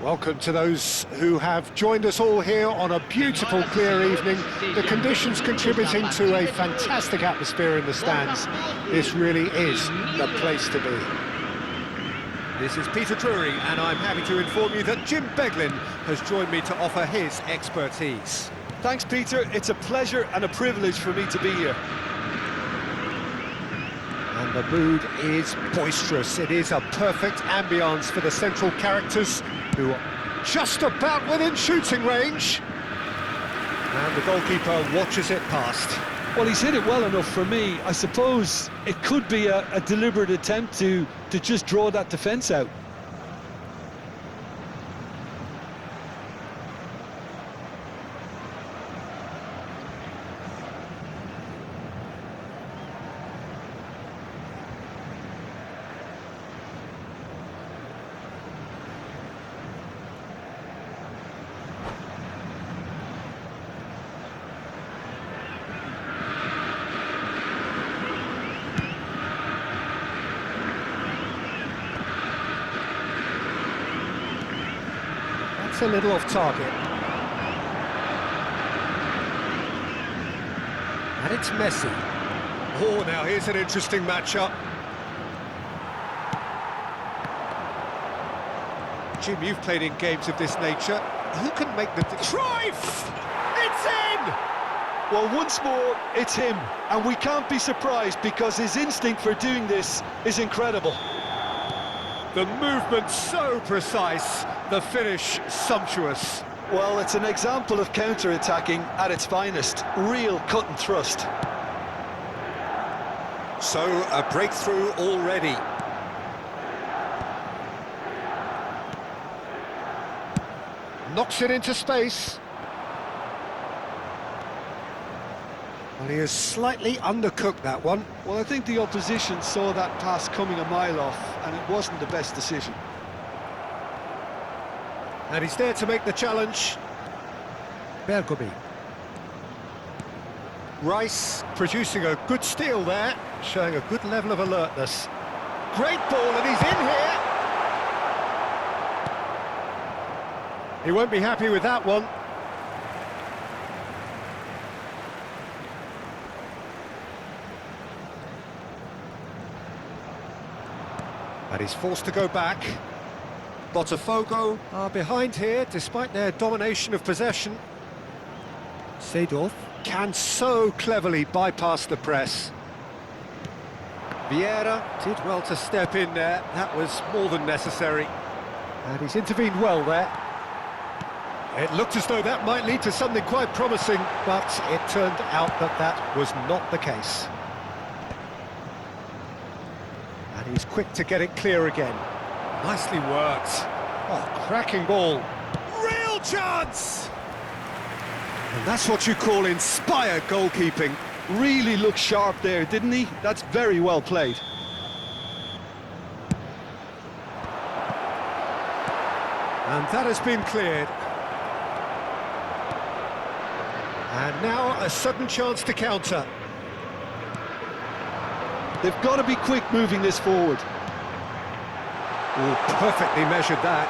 Welcome to those who have joined us all here on a beautiful, clear evening. The conditions contributing to a fantastic atmosphere in the stands. This really is the place to be. This is Peter Drury, and I'm happy to inform you that Jim Beglin has joined me to offer his expertise. Thanks, Peter. It's a pleasure and a privilege for me to be here. And the mood is boisterous. It is a perfect ambience for the central characters who are just about within shooting range. And the goalkeeper watches it past. Well, he's hit it well enough for me. I suppose it could be a deliberate attempt to just draw that defence out. A little off target. And it's Messi. Oh, now here's an interesting matchup. Jim, you've played in games of this nature. Who can make the... Cruyff! It's in! Well, once more, it's him. And we can't be surprised because his instinct for doing this is incredible. The movement so precise, the finish sumptuous. Well, it's an example of counter-attacking at its finest. Real cut and thrust. So, a breakthrough already. Knocks it into space. Well, he has slightly undercooked that one. Well, I think the opposition saw that pass coming a mile off, and it wasn't the best decision. And he's there to make the challenge. Bergomi. Rice producing a good steal there, showing a good level of alertness. Great ball, and he's in here. He won't be happy with that one. And he's forced to go back. Botafogo are behind here, despite their domination of possession. Seedorf can so cleverly bypass the press. Vieira did well to step in there. That was more than necessary. And he's intervened well there. It looked as though that might lead to something quite promising, but it turned out that that was not the case. And he's quick to get it clear again. Nicely worked. Oh, cracking ball. Real chance! And that's what you call inspired goalkeeping. Really looked sharp there, didn't he? That's very well played. And that has been cleared. And now a sudden chance to counter. They've got to be quick moving this forward. Oh, perfectly measured that.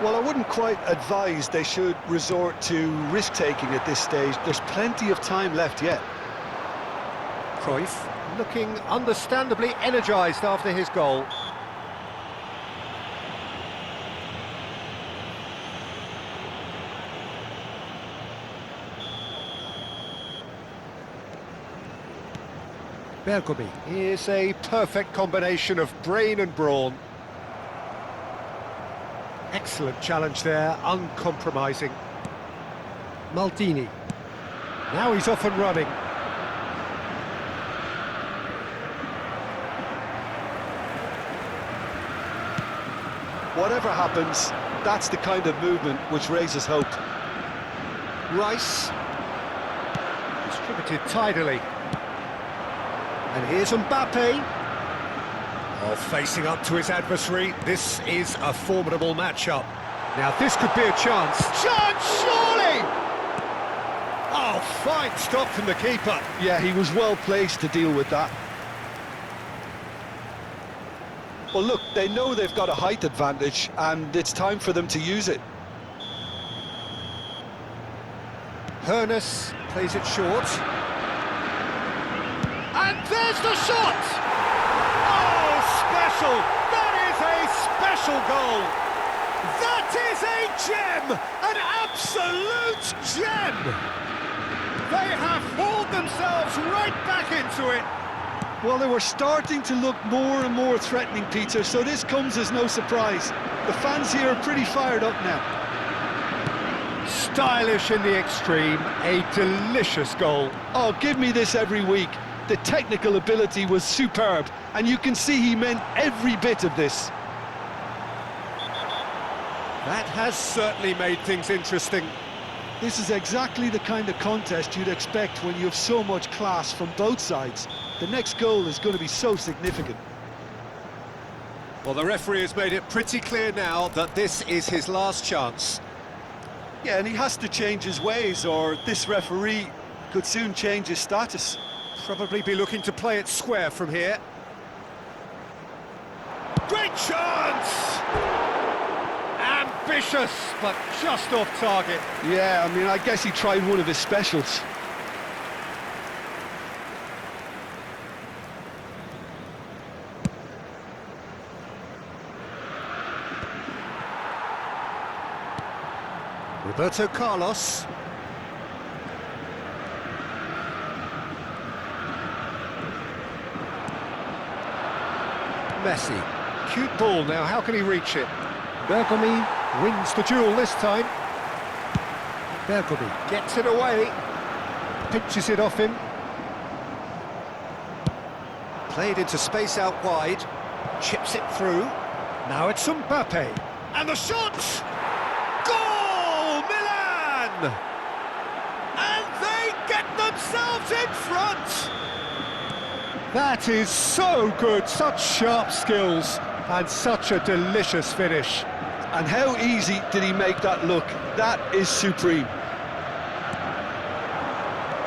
Well, I wouldn't quite advise they should resort to risk-taking at this stage. There's plenty of time left yet. Cruyff looking understandably energised after his goal. Bergomi is a perfect combination of brain and brawn. Excellent challenge there, uncompromising. Maldini. Now he's off and running. Whatever happens, that's the kind of movement which raises hope. Rice. Distributed tidily. And here's Mbappe. Oh, facing up to his adversary, this is a formidable matchup. Now this could be a chance. Chance, surely! Oh, fine stop from the keeper. Yeah, he was well placed to deal with that. Well, look, they know they've got a height advantage, and it's time for them to use it. Hoeneß plays it short. And there's the shot! Oh, special! That is a special goal! That is a gem! An absolute gem! They have hauled themselves right back into it! Well, they were starting to look more and more threatening, Peter, so this comes as no surprise. The fans here are pretty fired up now. Stylish in the extreme, a delicious goal. Oh, give me this every week. The technical ability was superb, and you can see he meant every bit of this. That has certainly made things interesting. This is exactly the kind of contest you'd expect when you have so much class from both sides. The next goal is going to be so significant. Well, the referee has made it pretty clear now that this is his last chance. Yeah, and he has to change his ways, or this referee could soon change his status. Probably be looking to play it square from here. Great chance! Ambitious, but just off target. Yeah, I mean, I guess he tried one of his specials. Roberto Carlos. Messi. Cute ball now, how can he reach it? Bergomi wins the duel this time. Bergomi gets it away. Pinches it off him. Played into space out wide. Chips it through. Now it's Mbappe. And the shot! Goal! Milan! And they get themselves in front! That is so good, such sharp skills, and such a delicious finish. And how easy did he make that look? That is supreme.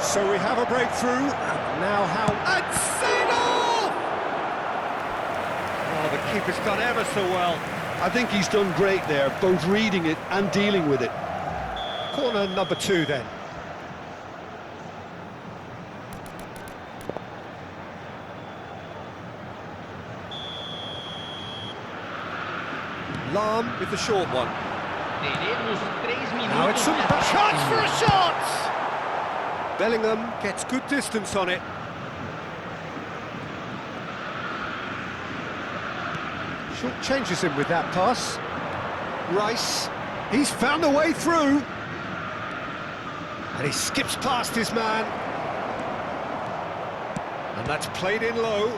So we have a breakthrough, and now how... And Zidane! Oh, the keeper's done ever so well. I think he's done great there, both reading it and dealing with it. Corner number 2 then. Lahm with the short one. Now it's some chance for a shot! Bellingham gets good distance on it. Short changes him with that pass. Rice, he's found a way through. And he skips past his man. And that's played in low.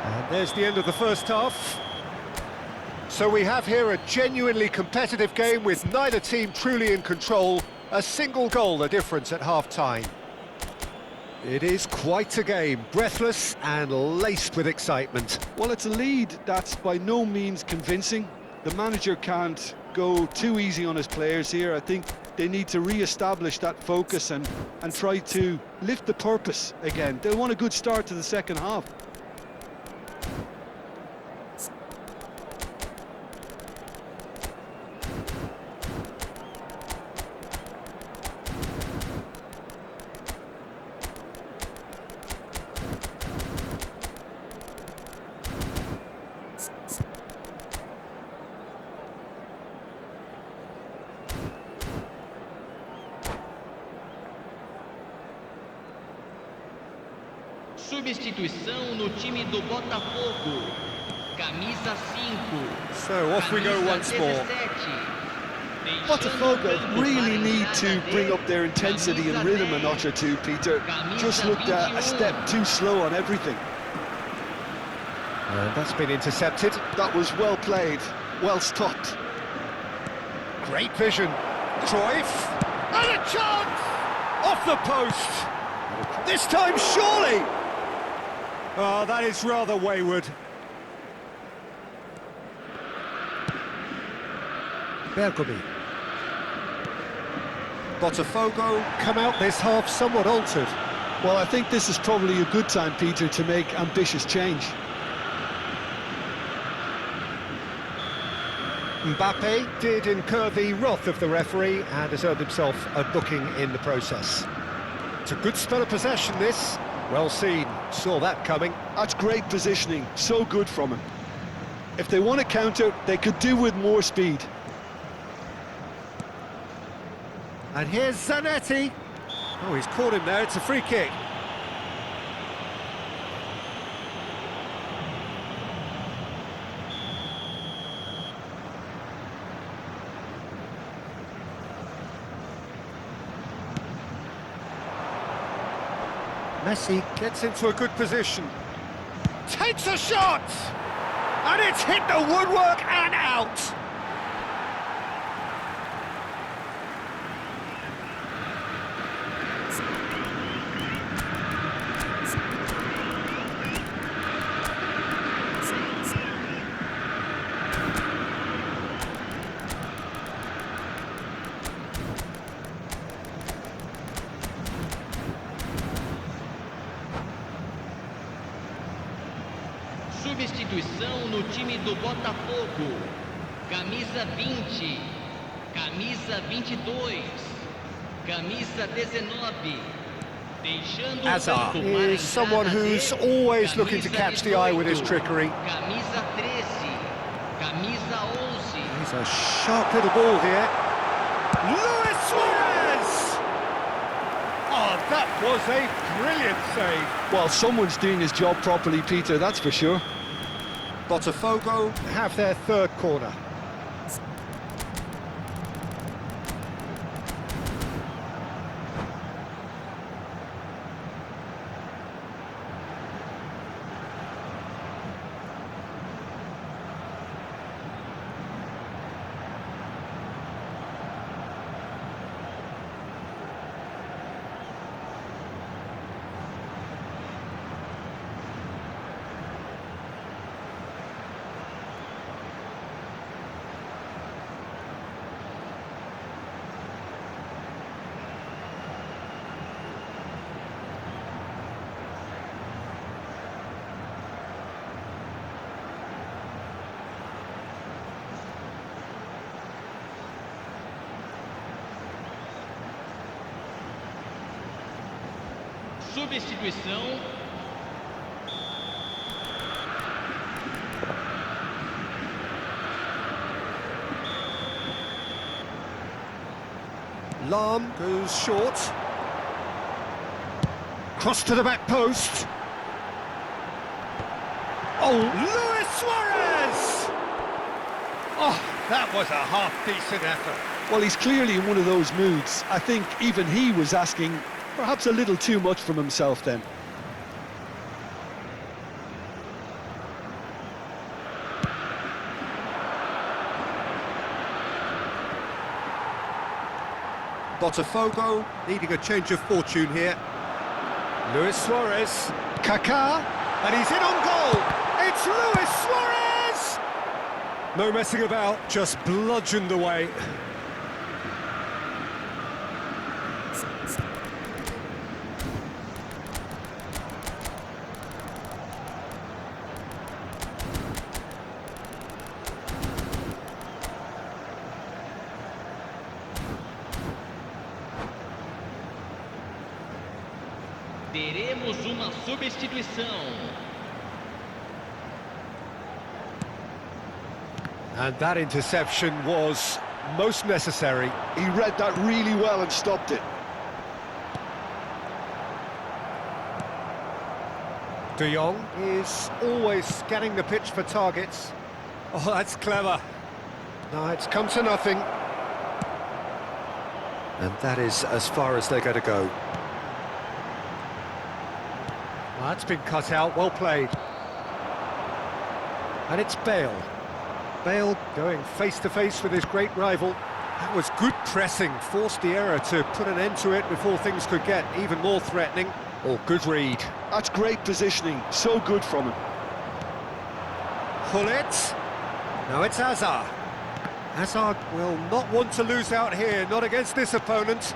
And there's the end of the first half. So we have here a genuinely competitive game with neither team truly in control. A single goal the difference at half-time. It is quite a game, breathless and laced with excitement. Well, it's a lead that's by no means convincing. The manager can't go too easy on his players here. I think they need to re-establish that focus and try to lift the purpose again. They want a good start to the second half. Substituição no time do Botafogo. Camisa 5. So off we go once more. Botafogo really need to bring up their intensity and rhythm a notch or two, Peter. Just looked a step too slow on everything. And that's been intercepted. That was well played, well stopped. Great vision. Cruyff. And a chance! Off the post! This time, surely! Oh, that is rather wayward. Bergomi. Botafogo come out this half somewhat altered. Well, I think this is probably a good time, Peter, to make ambitious change. Mbappe did incur the wrath of the referee and has earned himself a booking in the process. It's a good spell of possession, this. Well seen, saw that coming. That's great positioning, so good from him. If they want to counter, they could do with more speed. And here's Zanetti. Oh, he's caught him there, it's a free kick. Messi gets into a good position. Takes a shot! And it's hit the woodwork and out! Substituição no time do Botafogo. Camisa 20. Camisa 22. Camisa 19. Deixando Hazard is someone who's always looking to catch the eye with his trickery. Camisa 13. Camisa 11. He's a sharp little ball here. Luis Suarez! Oh, that was a brilliant save. Well, someone's doing his job properly, Peter, that's for sure. Botafogo have their third corner. Substituição. Lahm goes short. Cross to the back post. Oh, Luis Suarez! Oh, that was a half-decent effort. Well, he's clearly in one of those moods. I think even he was asking perhaps a little too much from himself then. Botafogo needing a change of fortune here. Luis Suarez, Kaká, and he's in on goal. It's Luis Suarez! No messing about, just bludgeoned away. Teremos uma substituição. And that interception was most necessary. He read that really well and stopped it. De Jong is always scanning the pitch for targets. Oh, that's clever. No, it's come to nothing. And that is as far as they're going to go. Well, that's been cut out, well played. And it's Bale. Bale going face-to-face with his great rival. That was good pressing, forced the error to put an end to it before things could get even more threatening. Oh, good read. That's great positioning, so good from him. Gullit. Now it's Hazard. Hazard will not want to lose out here, not against this opponent.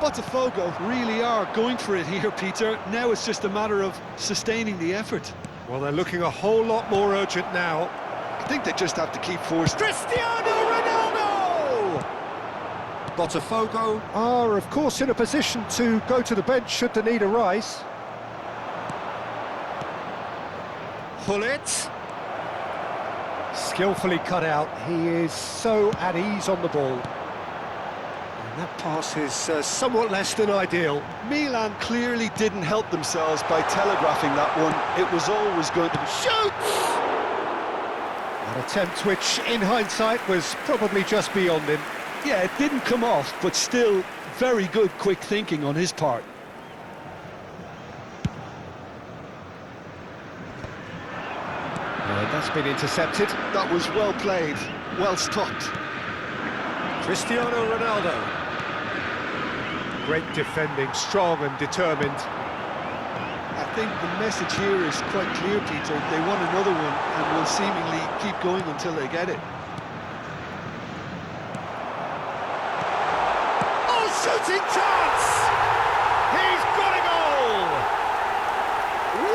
Botafogo really are going for it here, Peter. Now it's just a matter of sustaining the effort. Well, they're looking a whole lot more urgent now. I think they just have to keep forcing. Cristiano Ronaldo! Botafogo are, of course, in a position to go to the bench should the need arise. Gullit. Skillfully cut out. He is so at ease on the ball. And that pass is somewhat less than ideal. Milan clearly didn't help themselves by telegraphing that one. It was always going to be... Shoots! An attempt which, in hindsight, was probably just beyond him. Yeah, it didn't come off, but still very good quick thinking on his part. That's been intercepted. That was well played, well stopped. Cristiano Ronaldo. Great defending, strong and determined. I think the message here is quite clear, Peter. They want another one and will seemingly keep going until they get it. Oh, shooting chance! He's got a goal!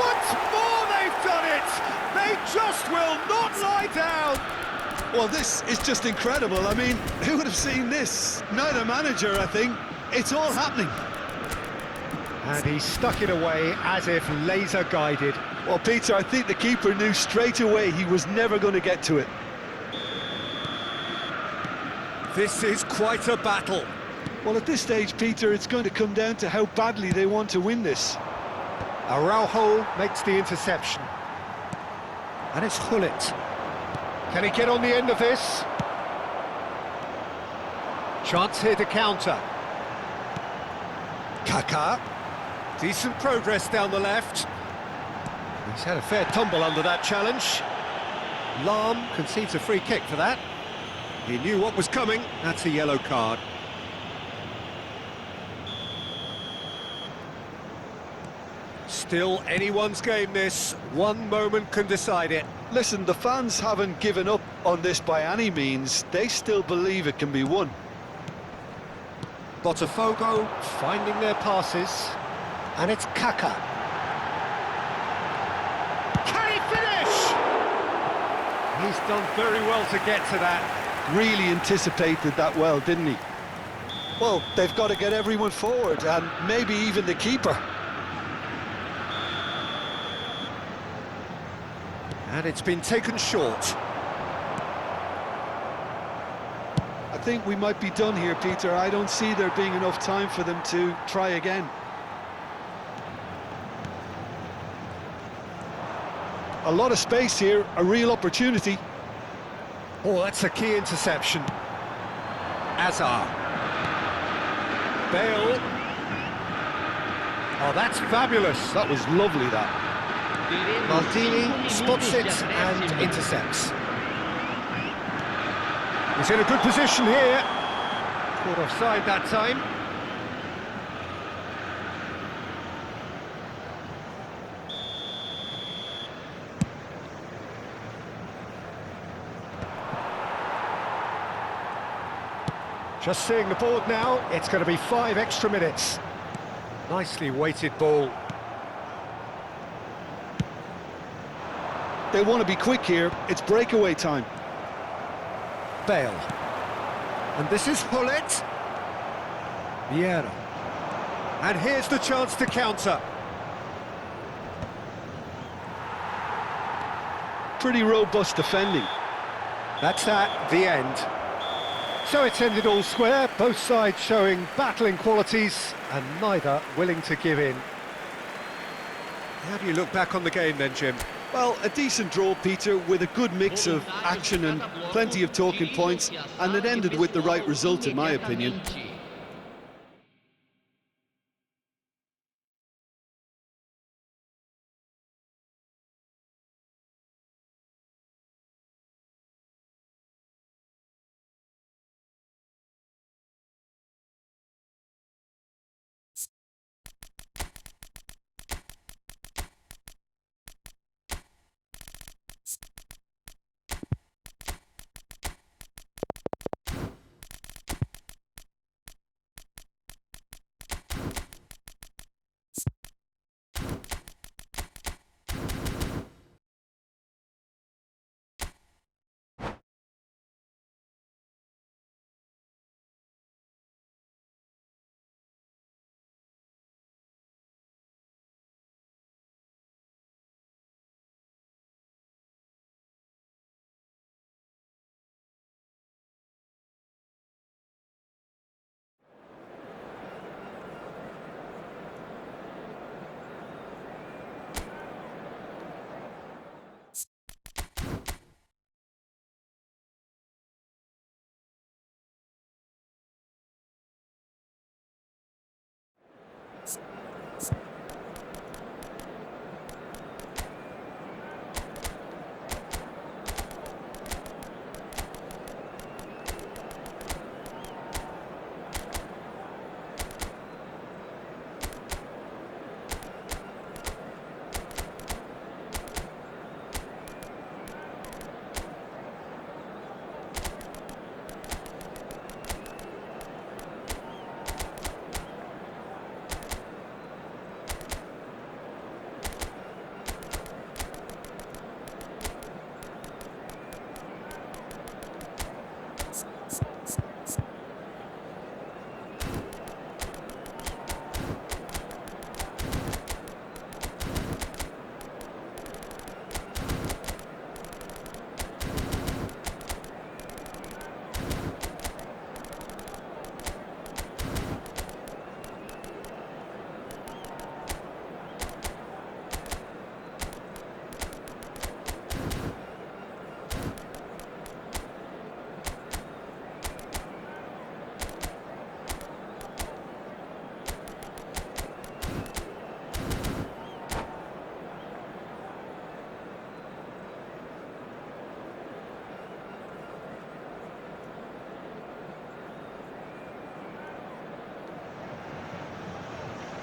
Once more they've done it! They just will not lie down! Well, this is just incredible. I mean, who would have seen this? Neither manager, I think. It's all happening. And he stuck it away as if laser-guided. Well, Peter, I think the keeper knew straight away he was never going to get to it. This is quite a battle. Well, at this stage, Peter, it's going to come down to how badly they want to win this. Araujo makes the interception. And it's Gullit. Can he get on the end of this? Chance here to counter. Kaká. Decent progress down the left. He's had a fair tumble under that challenge. Lahm concedes a free kick for that. He knew what was coming. That's a yellow card. Still anyone's game this. One moment can decide it. Listen, the fans haven't given up on this by any means. They still believe it can be won. Botafogo finding their passes. And it's Kaká. Can he finish? He's done very well to get to that. Really anticipated that well, didn't he? Well, they've got to get everyone forward, and maybe even the keeper. And it's been taken short. I think we might be done here, Peter. I don't see there being enough time for them to try again. A lot of space here, a real opportunity. Oh, that's a key interception. Hazard. Bale. Oh, that's fabulous. That was lovely, that. Maldini spots it and intercepts. He's in a good position here. Caught offside that time. Just seeing the board now, it's going to be 5 extra minutes. Nicely weighted ball. They want to be quick here. It's breakaway time. Bale. And this is Gullit. Vieira. And here's the chance to counter. Pretty robust defending. That's at the end. So it's ended all square, both sides showing battling qualities and neither willing to give in. How do you look back on the game then, Jim? Well, a decent draw, Peter, with a good mix of action and plenty of talking points, and it ended with the right result, in my opinion.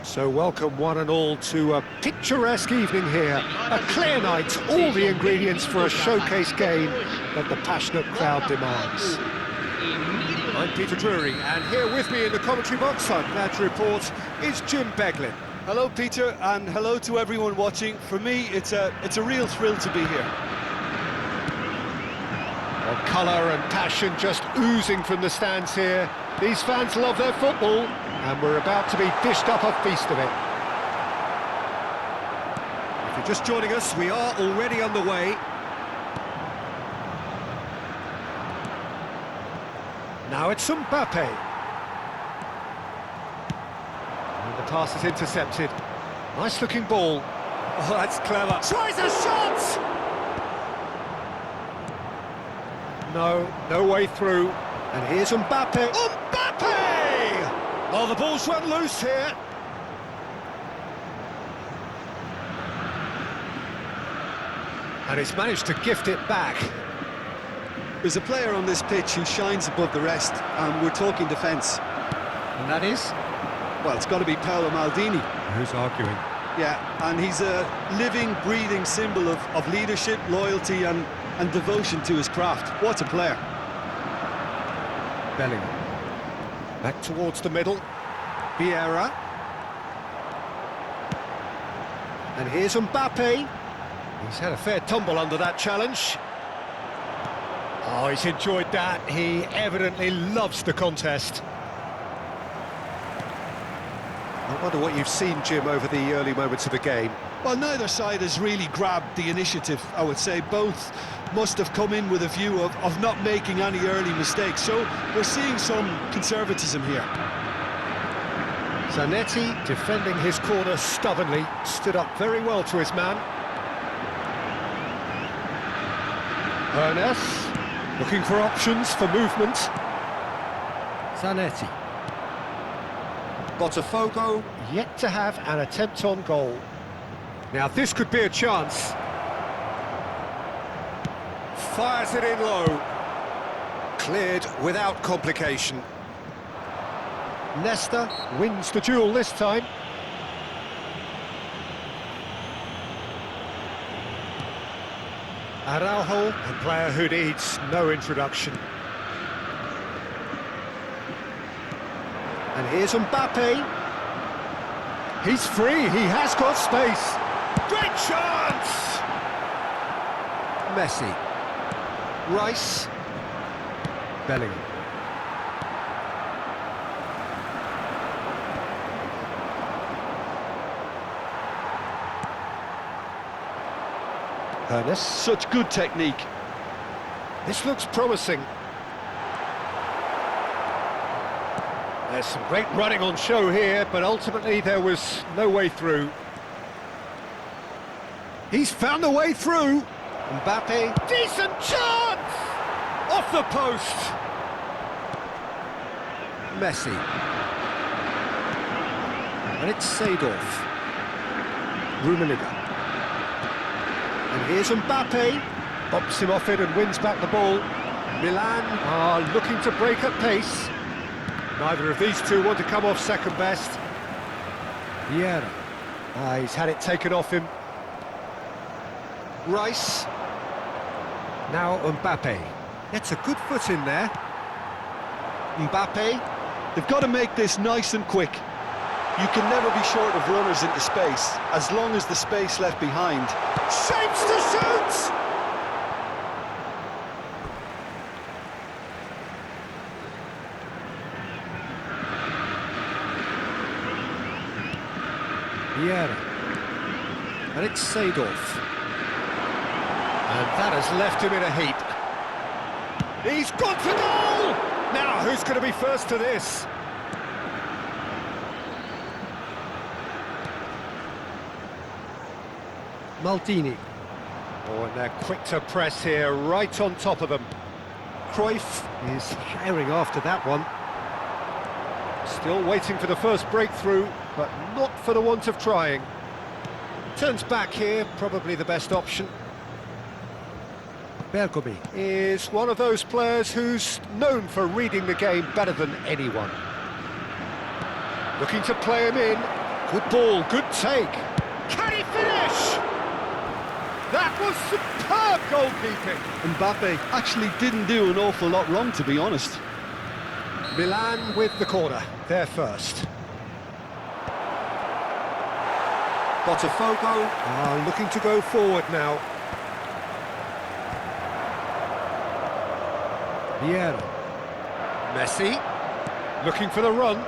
So welcome one and all to a picturesque evening here. A clear night, all the ingredients for a showcase game that the passionate crowd demands. I'm Peter Drury, and here with me in the commentary box, I'm glad to report, is Jim Beglin. Hello, Peter, and hello to everyone watching. For me, it's a real thrill to be here. Well, colour and passion just oozing from the stands here. These fans love their football, and we're about to be dished up a feast of it. If you're just joining us, we are already underway. Now it's Mbappe. And the pass is intercepted. Nice looking ball. Oh, that's clever. Tries a shot! No way through. And here's Mbappe. Mbappe! Oh, the ball's run loose here. And he's managed to gift it back. There's a player on this pitch who shines above the rest, and we're talking defence. And that is? Well, it's got to be Paolo Maldini. Who's arguing? Yeah, and he's a living, breathing symbol of leadership, loyalty and devotion to his craft. What a player. Bellingham. Back towards the middle. Vieira. And here's Mbappe. He's had a fair tumble under that challenge. Oh, he's enjoyed that. He evidently loves the contest. I wonder what you've seen, Jim, over the early moments of the game. Well, neither side has really grabbed the initiative, I would say. Both must have come in with a view of not making any early mistakes. So we're seeing some conservatism here. Zanetti, defending his corner stubbornly, stood up very well to his man. Ernest, looking for options for movement. Zanetti. Botafogo. Yet to have an attempt on goal. Now this could be a chance. Fires it in low. Cleared without complication. Nesta wins the duel this time. Araujo, a player who needs no introduction. And here's Mbappe. He's free, he has got space. Great chance! Messi. Rice. Bellingham. Ernest. Such good technique. This looks promising. There's some great running on show here, but ultimately there was no way through. He's found a way through. Mbappe, decent chance! Off the post. Messi. And it's Seedorf. Rummenigge. And here's Mbappe. Bops him off it and wins back the ball. Milan are looking to break at pace. Neither of these two want to come off second best. Vieira. He's had it taken off him. Rice. Now Mbappe. Gets a good foot in there. Mbappe. They've got to make this nice and quick. You can never be short of runners into space, as long as the space left behind. Shapes to shoot! Vieira. And it's Seedorf. And that has left him in a heap. He's gone for goal! Now, who's going to be first to this? Maldini. Oh, and they're quick to press here, right on top of them. Cruyff is herring after that one. Still waiting for the first breakthrough, but not for the want of trying. Turns back here, probably the best option. Bergomi is one of those players who's known for reading the game better than anyone. Looking to play him in. Good ball, good take. Can he finish? That was superb goalkeeping. Mbappe actually didn't do an awful lot wrong, to be honest. Milan with the corner, they're first. Botafogo are looking to go forward now. Vieira. Messi, looking for the run.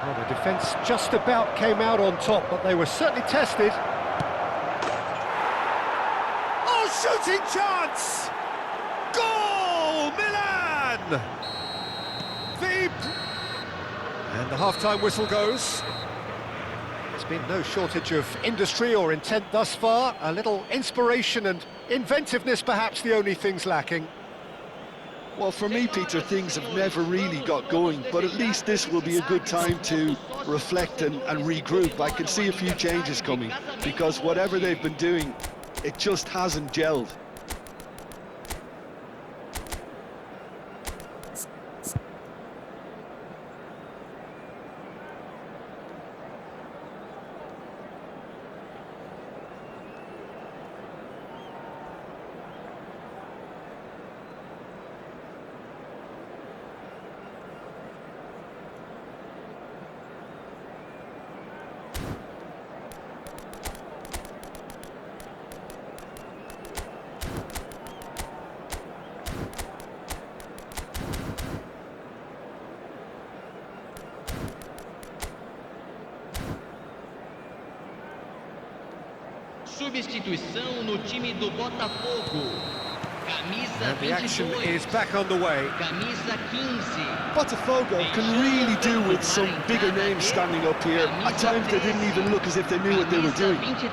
Oh, the defence just about came out on top, but they were certainly tested. Oh, shooting chance! Goal, Milan! And the half-time whistle goes. There's been no shortage of industry or intent thus far. A little inspiration and inventiveness, perhaps the only things lacking. Well, for me, Peter, things have never really got going, but at least this will be a good time to reflect and regroup. I can see a few changes coming, because whatever they've been doing, it just hasn't gelled. Substituição no time do Botafogo. Camisa And the action 22. is back on the way. Camisa 15. Botafogo can really do with some bigger names standing up here. At times they didn't even look as if they knew what they were Camisa doing. 23.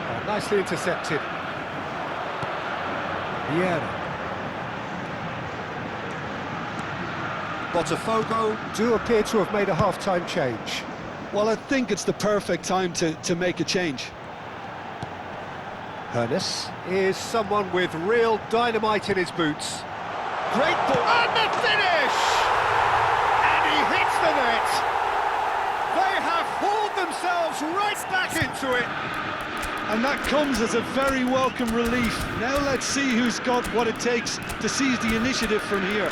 Oh, nicely intercepted. Vieira. Botafogo Do appear to have made a half-time change. Well, I think it's the perfect time to make a change. Hernes. is someone with real dynamite in his boots. Great ball, and the finish! And he hits the net! They have hauled themselves right back into it! And that comes as a very welcome relief. Now let's see who's got what it takes to seize the initiative from here.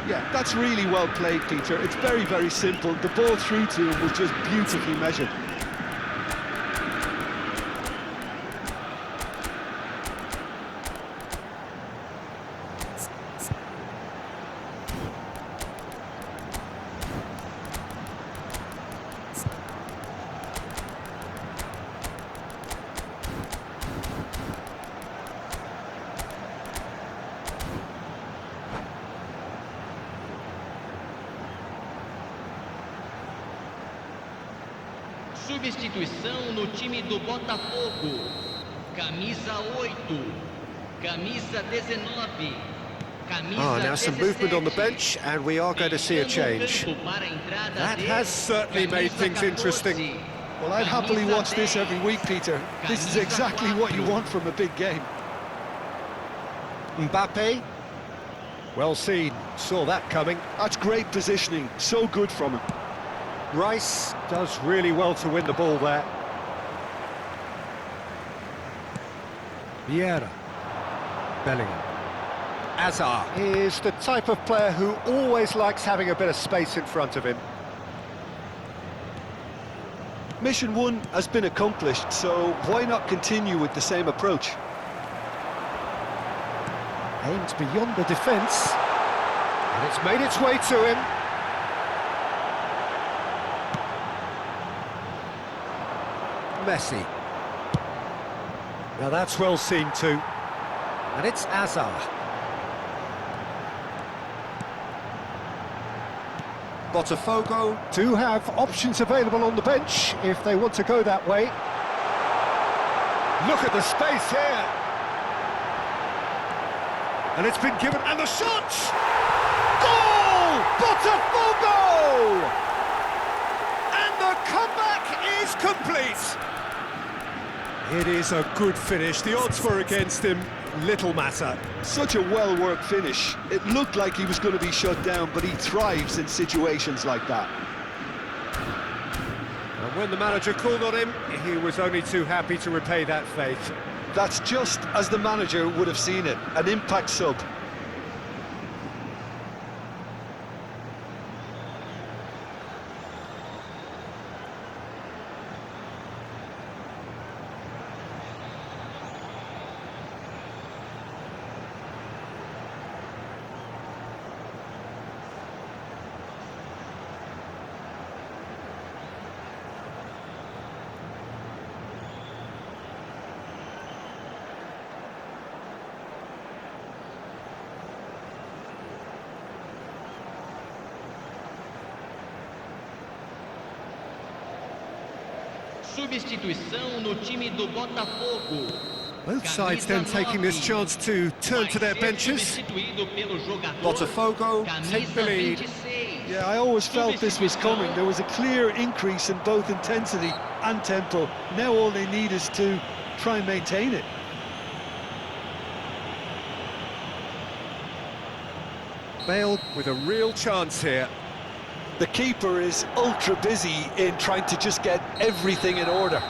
Yeah, that's really well played, Peter. It's very, very simple. The ball through to him was just beautifully measured. Substituição no time do Botafogo. Camisa 8. Camisa 19. Camisa Now some movement on the bench, and we are going to see a change. That has certainly made things interesting. Well, I'd happily watch this every week, Peter. This is exactly what you want from a big game. Mbappe, Well seen, saw that coming. That's great positioning, so good from him. Rice, Does really well to win the ball there. Vieira. Bellingham. Azar. Is the type of player who always likes having a bit of space in front of him. Mission 1 has been accomplished, so why not continue with the same approach? Aimed beyond the defence. And it's made its way to him. Messi. Now that's well seen too. And it's Azar. Botafogo. Do have options available on the bench if they want to go that way. Look at the space here. And it's been given, and the shot! Goal! Botafogo! And the comeback is complete. It is a good finish. The odds were against him. Little matter. Such a well-worked finish. It looked like he was going to be shut down, but he thrives in situations like that. And when the manager called on him, he was only too happy to repay that faith. That's just as the manager would have seen it, an impact sub. Substituição no time do Botafogo. Both sides then taking this chance to turn to their benches. Botafogo take the lead. Yeah, I always felt this was coming. There was a clear increase in both intensity and tempo. Now all they need is to try and maintain it. Bale with a real chance here. The keeper is ultra busy in trying to just get everything in order.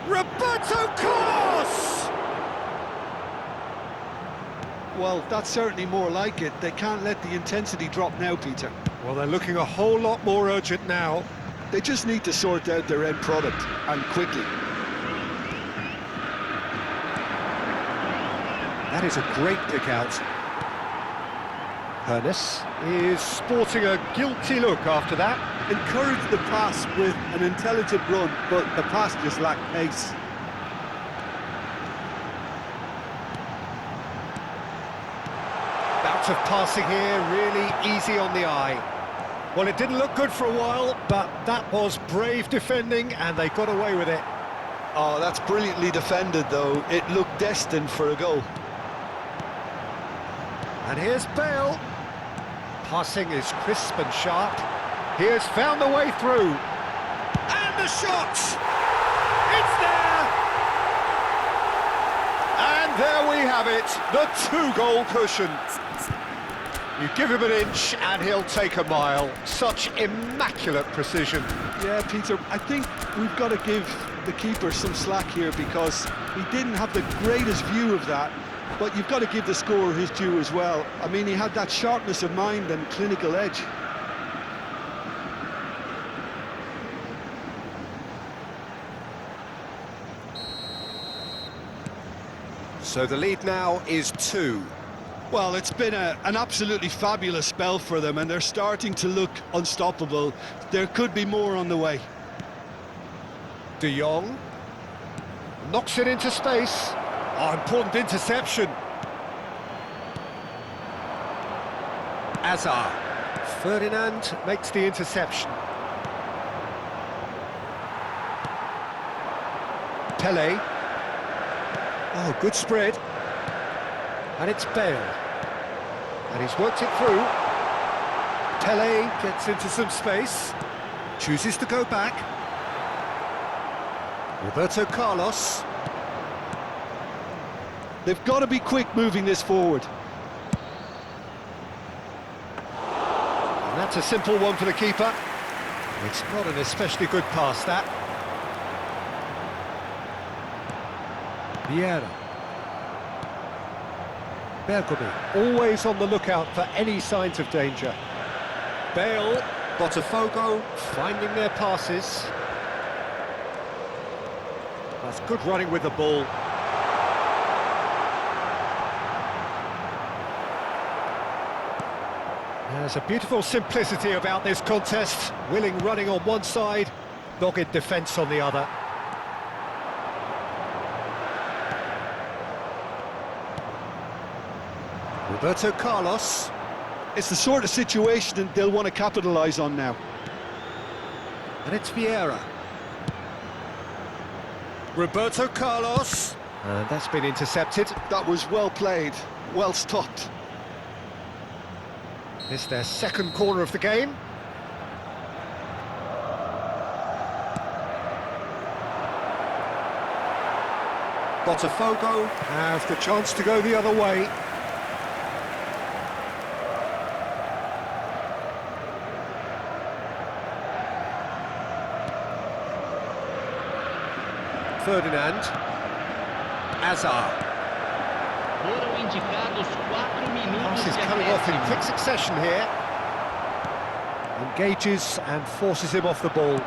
Roberto Carlos! Well, that's certainly more like it. They can't let the intensity drop now, Peter. Well, they're looking a whole lot more urgent now. They just need to sort out their end product, and quickly. That is a great pick out. Hernes is sporting a guilty look after that. Encourage the pass with an intelligent run, but the pass just lacked pace. Bout of passing here, really easy on the eye. Well, it didn't look good for a while, but that was brave defending, and they got away with it. Oh, that's brilliantly defended, though. It looked destined for a goal. And here's Bale. Passing is crisp and sharp. He has found a way through. And the shot! It's there! And there we have it, the two-goal cushion. You give him an inch and he'll take a mile. Such immaculate precision. Yeah, Peter, I think we've got to give the keeper some slack here because he didn't have the greatest view of that, but you've got to give the scorer his due as well. I mean, he had that sharpness of mind and clinical edge. So the lead now is 2. Well, it's been an absolutely fabulous spell for them, and they're starting to look unstoppable. There could be more on the way. De Jong knocks it into space. Oh, important interception. Azar. Ferdinand makes the interception. Pele. Oh, good spread. And it's Bale. And he's worked it through. Pele gets into some space. Chooses to go back. Roberto Carlos. They've got to be quick moving this forward. And that's a simple one for the keeper. It's not an especially good pass, that. Vieira. Bergomi, always on the lookout for any signs of danger. Bale, Botafogo, finding their passes. That's good running with the ball. There's a beautiful simplicity about this contest. Willing running on one side, dogged defence on the other. Roberto Carlos. It's the sort of situation that they'll want to capitalise on now. And it's Vieira. Roberto Carlos. And that's been intercepted. That was well played, well stopped. It's their second corner of the game. Botafogo have the chance to go the other way. Ferdinand. Azar. Foram indicados 4 minutos Pass is de coming off in acréscimo. quick succession here. Engages and forces him off the ball.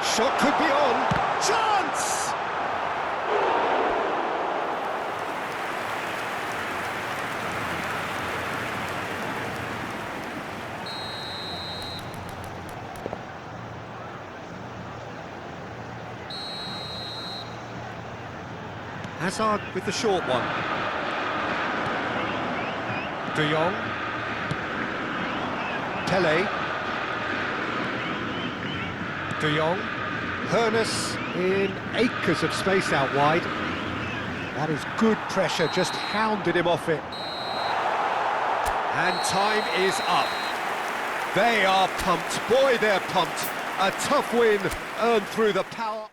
Shot could be on. Chance! Hazard with the short one. De Jong. Pele. De Jong. Hernes in acres of space out wide. That is good pressure, just hounded him off it. And time is up. They are pumped. Boy, they're pumped. A tough win earned through the power.